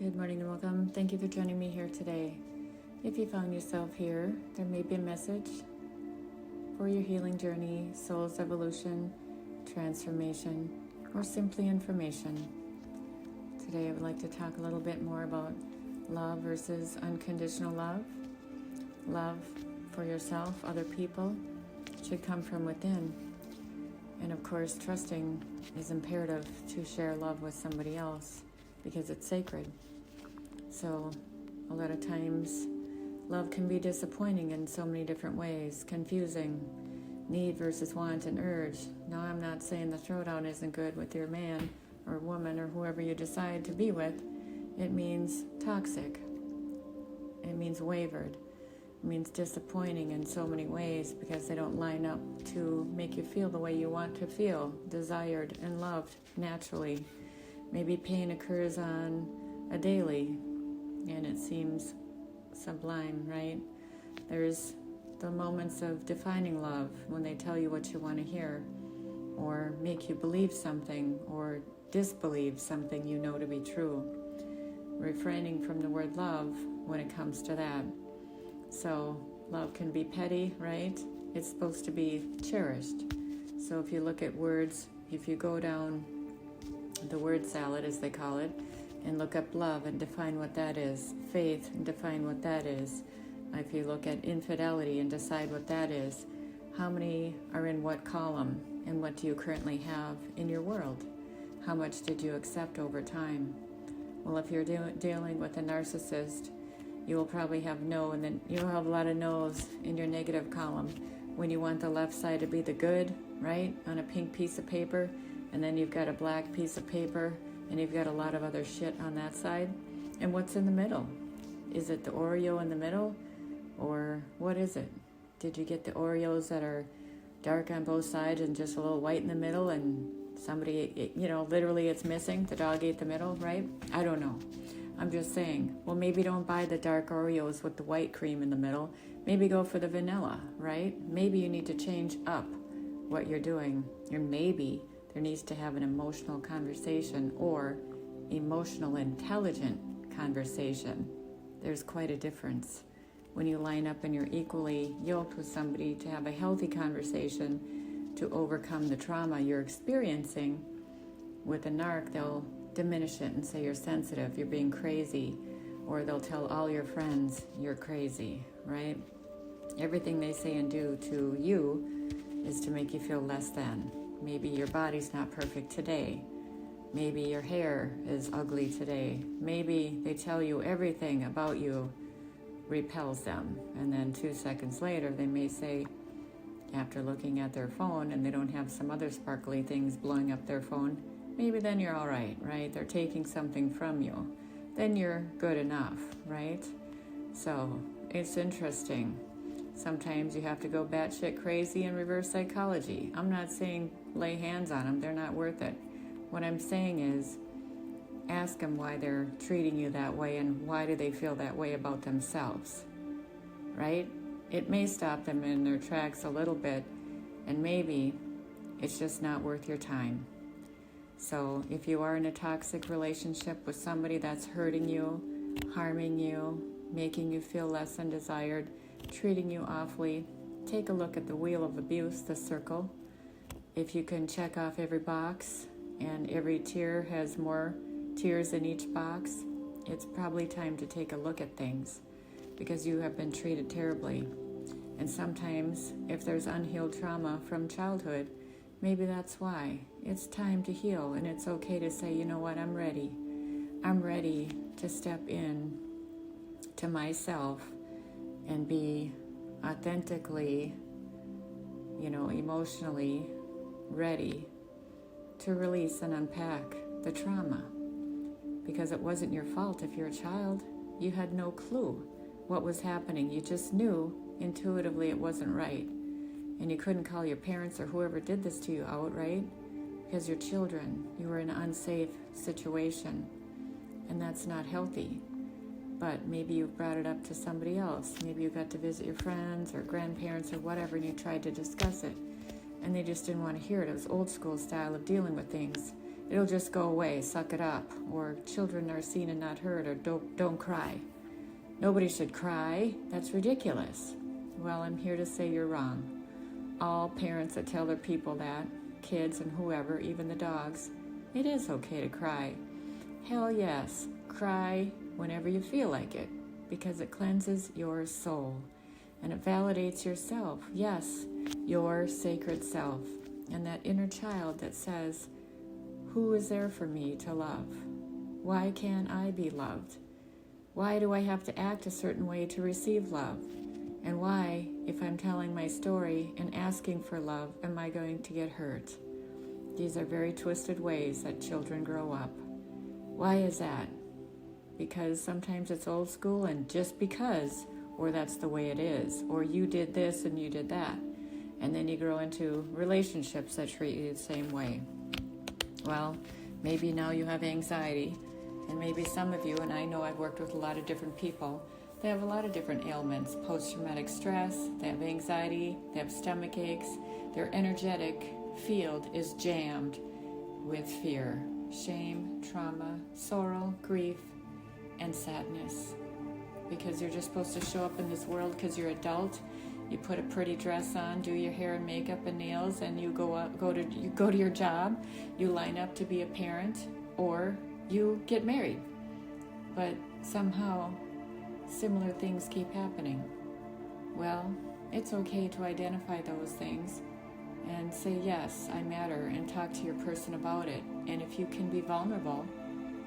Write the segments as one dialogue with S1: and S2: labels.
S1: Good morning and welcome. Thank you for joining me here today. If you found yourself here, there may be a message for your healing journey, soul's evolution, transformation, or simply information. Today I would like to talk a little bit more about love versus unconditional love. Love for yourself, other people, should come from within. And of course, trusting is imperative to share love with somebody else because it's sacred. So a lot of times love can be disappointing in so many different ways, confusing, need versus want and urge. Now, I'm not saying the throwdown isn't good with your man or woman or whoever you decide to be with. It means toxic. It means wavered. It means disappointing in so many ways because they don't line up to make you feel the way you want to feel, desired and loved naturally. Maybe pain occurs on a daily, and it seems sublime, right? There's the moments of defining love when they tell you what you want to hear, or make you believe something, or disbelieve something you know to be true. Refraining from the word love when it comes to that. So love can be petty, right? It's supposed to be cherished. So if you look at words, if you go down the word salad, as they call it, and look up love and define what that is, faith and define what that is. If you look at infidelity and decide what that is, how many are in what column and what do you currently have in your world? How much did you accept over time? Well, if you're dealing with a narcissist, you will probably have no, and then you'll have a lot of no's in your negative column when you want the left side to be the good, right, on a pink piece of paper, and then you've got a black piece of paper and you've got a lot of other shit on that side. And what's in the middle? Is it the Oreo in the middle? Or what is it? Did you get the Oreos that are dark on both sides and just a little white in the middle, and somebody, literally it's missing? The dog ate the middle, right? I don't know. I'm just saying, well, maybe don't buy the dark Oreos with the white cream in the middle. Maybe go for the vanilla, right? Maybe you need to change up what you're doing. Or maybe there needs to have an emotional conversation or emotional intelligent conversation. There's quite a difference when you line up and you're equally yoked with somebody to have a healthy conversation to overcome the trauma you're experiencing. With a narc, they'll diminish it and say you're sensitive, you're being crazy, or they'll tell all your friends you're crazy, right? Everything they say and do to you is to make you feel less than. Maybe your body's not perfect today. Maybe your hair is ugly today. Maybe they tell you everything about you repels them. And then 2 seconds later, they may say, after looking at their phone, and they don't have some other sparkly things blowing up their phone, maybe then you're all right, right? They're taking something from you. Then you're good enough, right? So it's interesting. Sometimes you have to go batshit crazy in reverse psychology. I'm not saying lay hands on them. They're not worth it. What I'm saying is ask them why they're treating you that way and why do they feel that way about themselves, right? It may stop them in their tracks a little bit, and maybe it's just not worth your time. So if you are in a toxic relationship with somebody that's hurting you, harming you, making you feel less than desired, treating you awfully, take a look at the wheel of abuse, the circle. If you can check off every box and every tier has more tiers in each box, it's probably time to take a look at things because you have been treated terribly. And sometimes if there's unhealed trauma from childhood, maybe that's why. It's time to heal, and it's okay to say, you know what, I'm ready. I'm ready to step in to myself and be authentically, emotionally ready to release and unpack the trauma. Because it wasn't your fault if you're a child. You had no clue what was happening. You just knew intuitively it wasn't right. And you couldn't call your parents or whoever did this to you out, right? Because you're children. You were in an unsafe situation. And that's not healthy. But maybe you brought it up to somebody else. Maybe you got to visit your friends or grandparents or whatever, and you tried to discuss it. And they just didn't want to hear it. It was old school style of dealing with things. it'll just go away, suck it up. Or children are seen and not heard, or don't cry. Nobody should cry. That's ridiculous. Well, I'm here to say you're wrong. All parents that tell their people that, kids and whoever, even the dogs, it is okay to cry. Hell yes, cry whenever you feel like it, because it cleanses your soul and it validates yourself. Yes, your sacred self, and that inner child that says, who is there for me to love? Why can't I be loved? Why do I have to act a certain way to receive love? And why, if I'm telling my story and asking for love, am I going to get hurt? These are very twisted ways that children grow up. Why is that? Because sometimes it's old school and just because, or that's the way it is, or you did this and you did that. And then you grow into relationships that treat you the same way. Well, maybe now you have anxiety, and maybe some of you, and I know I've worked with a lot of different people, they have a lot of different ailments, post-traumatic stress, they have anxiety, they have stomach aches, their energetic field is jammed with fear, shame, trauma, sorrow, grief, and sadness. Because you're just supposed to show up in this world because you're adult. You put a pretty dress on, do your hair and makeup and nails, and you go to your job. You line up to be a parent, or you get married. But somehow, similar things keep happening. Well, it's okay to identify those things and say, yes, I matter, and talk to your person about it. And if you can be vulnerable,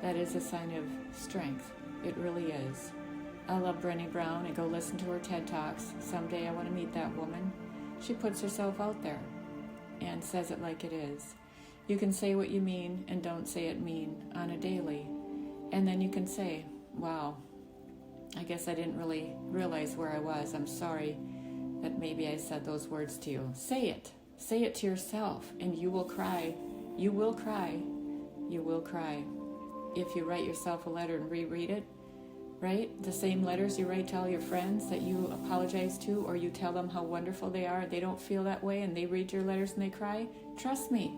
S1: that is a sign of strength. It really is. I love Brené Brown. I go listen to her TED Talks. Someday I want to meet that woman. She puts herself out there and says it like it is. You can say what you mean and don't say it mean on a daily. And then you can say, wow, I guess I didn't really realize where I was. I'm sorry that maybe I said those words to you. Say it. Say it to yourself, and you will cry. You will cry. You will cry. If you write yourself a letter and reread it, right? The same letters you write to all your friends that you apologize to, or you tell them how wonderful they are, they don't feel that way, and they read your letters and they cry. Trust me,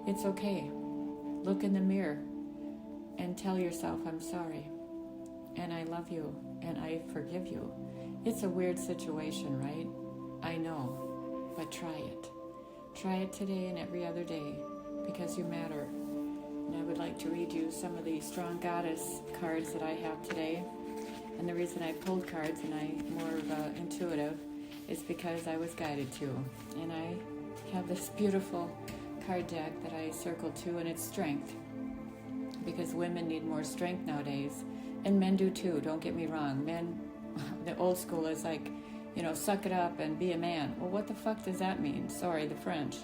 S1: it's okay. Look in the mirror and tell yourself, I'm sorry, and I love you, and I forgive you. It's a weird situation, right? I know, but try it. Try it today and every other day, because you matter. And I would like to read you some of the Strong Goddess cards that I have today. And the reason I pulled cards and I'm more of an intuitive is because I was guided to. And I have this beautiful card deck that I circled to, and it's strength. Because women need more strength nowadays. And men do too, don't get me wrong. Men, the old school is like, suck it up and be a man. Well, what the fuck does that mean? Sorry, the French.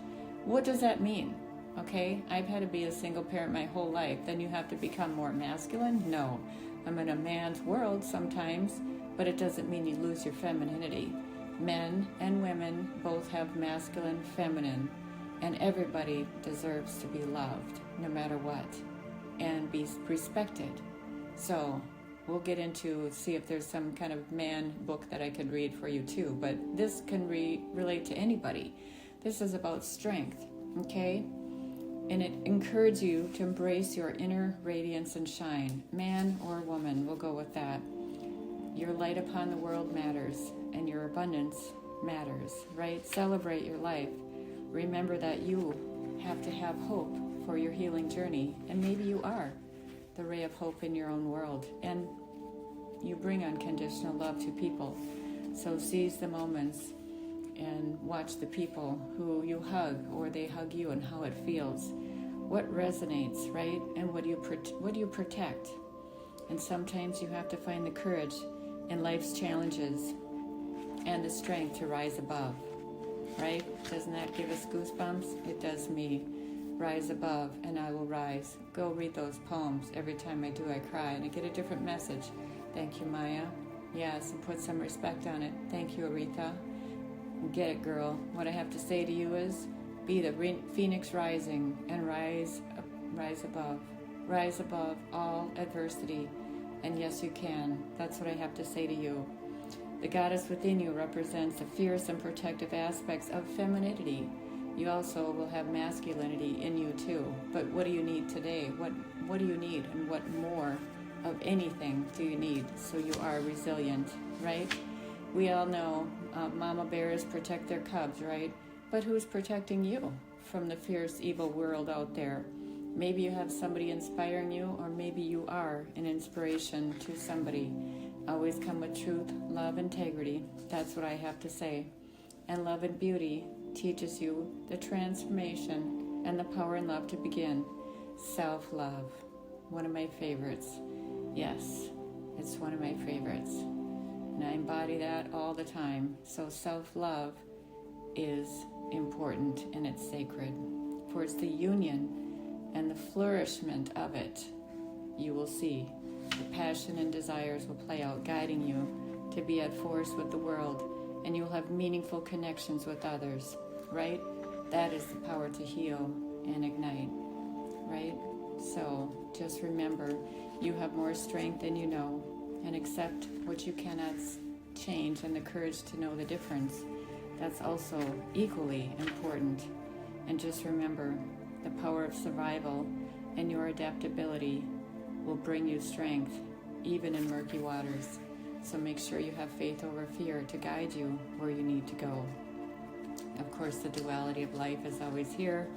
S1: What does that mean? Okay, I've had to be a single parent my whole life. Then you have to become more masculine? No. I'm in a man's world sometimes, but it doesn't mean you lose your femininity. Men and women both have masculine, feminine, and everybody deserves to be loved, no matter what, and be respected. So we'll get into, see if there's some kind of man book that I could read for you too, but this can relate to anybody. This is about strength, okay? And it encourages you to embrace your inner radiance and shine. Man or woman, we'll go with that. Your light upon the world matters, and your abundance matters, right? Celebrate your life. Remember that you have to have hope for your healing journey, and maybe you are the ray of hope in your own world, and you bring unconditional love to people. So seize the moments and watch the people who you hug, or they hug you, and how it feels. What resonates, right? And what do you protect? And sometimes you have to find the courage in life's challenges and the strength to rise above, right? Doesn't that give us goosebumps? It does me. Rise above, and I will rise. Go read those poems. Every time I do, I cry, and I get a different message. Thank you, Maya. Yes, and put some respect on it. Thank you, Aretha. Get it, girl. What I have to say to you is, be the phoenix rising, and rise above. Rise above all adversity. And yes, you can. That's what I have to say to you. The goddess within you represents the fierce and protective aspects of femininity. You also will have masculinity in you too. But what do you need today? What do you need, and what more of anything do you need so you are resilient, right? We all know mama bears protect their cubs, right? But who's protecting you from the fierce, evil world out there? Maybe you have somebody inspiring you, or maybe you are an inspiration to somebody. Always come with truth, love, integrity. That's what I have to say. And love and beauty teaches you the transformation and the power and love to begin. Self-love, one of my favorites. Yes, it's one of my favorites. And I embody that all the time. So self-love is important and it's sacred. For it's the union and the flourishment of it you will see. The passion and desires will play out, guiding you to be at force with the world, and you'll have meaningful connections with others, right? That is the power to heal and ignite, right? So just remember, you have more strength than you know, and accept what you cannot change, and the courage to know the difference. That's also equally important. And just remember, the power of survival and your adaptability will bring you strength, even in murky waters. So make sure you have faith over fear to guide you where you need to go. Of course, the duality of life is always here.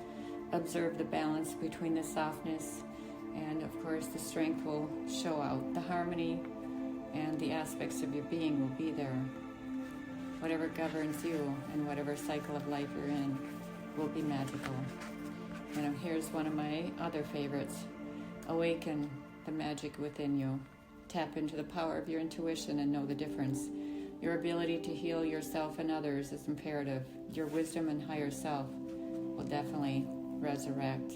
S1: Observe the balance between the softness, and of course the strength will show out. The harmony and the aspects of your being will be there. Whatever governs you and whatever cycle of life you're in will be magical. And here's one of my other favorites. Awaken the magic within you. Tap into the power of your intuition and know the difference. Your ability to heal yourself and others is imperative. Your wisdom and higher self will definitely resurrect,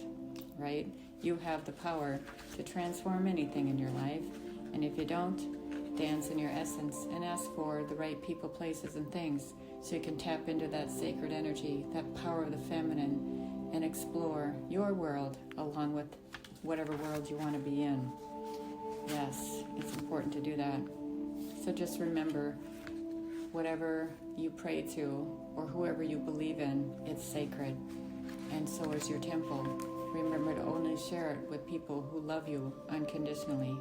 S1: right? You have the power to transform anything in your life. And if you don't, dance in your essence and ask for the right people, places, and things so you can tap into that sacred energy, that power of the feminine, and explore your world along with whatever world you want to be in. Yes, it's important to do that. So just remember, whatever you pray to or whoever you believe in, it's sacred. And so is your temple. Remember to only share it with people who love you unconditionally,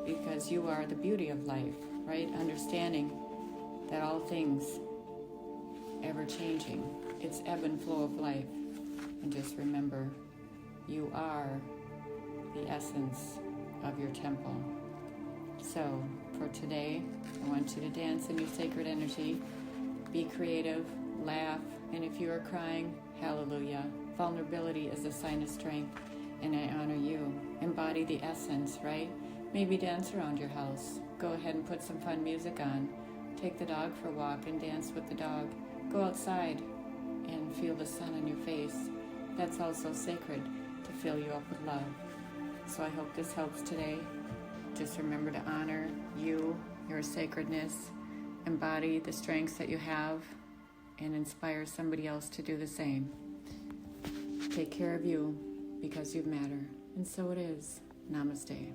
S1: because you are the beauty of life, right? Understanding that all things ever changing. It's ebb and flow of life. And just remember, you are the essence of your temple. So for today, I want you to dance in your sacred energy, be creative, laugh, and if you are crying, hallelujah. Vulnerability is a sign of strength, and I honor you. Embody the essence, right? Maybe dance around your house. Go ahead and put some fun music on. Take the dog for a walk and dance with the dog. Go outside and feel the sun on your face. That's also sacred, to fill you up with love. So I hope this helps today. Just remember to honor you, your sacredness, embody the strengths that you have, and inspire somebody else to do the same. Take care of you, because you matter. And so it is. Namaste.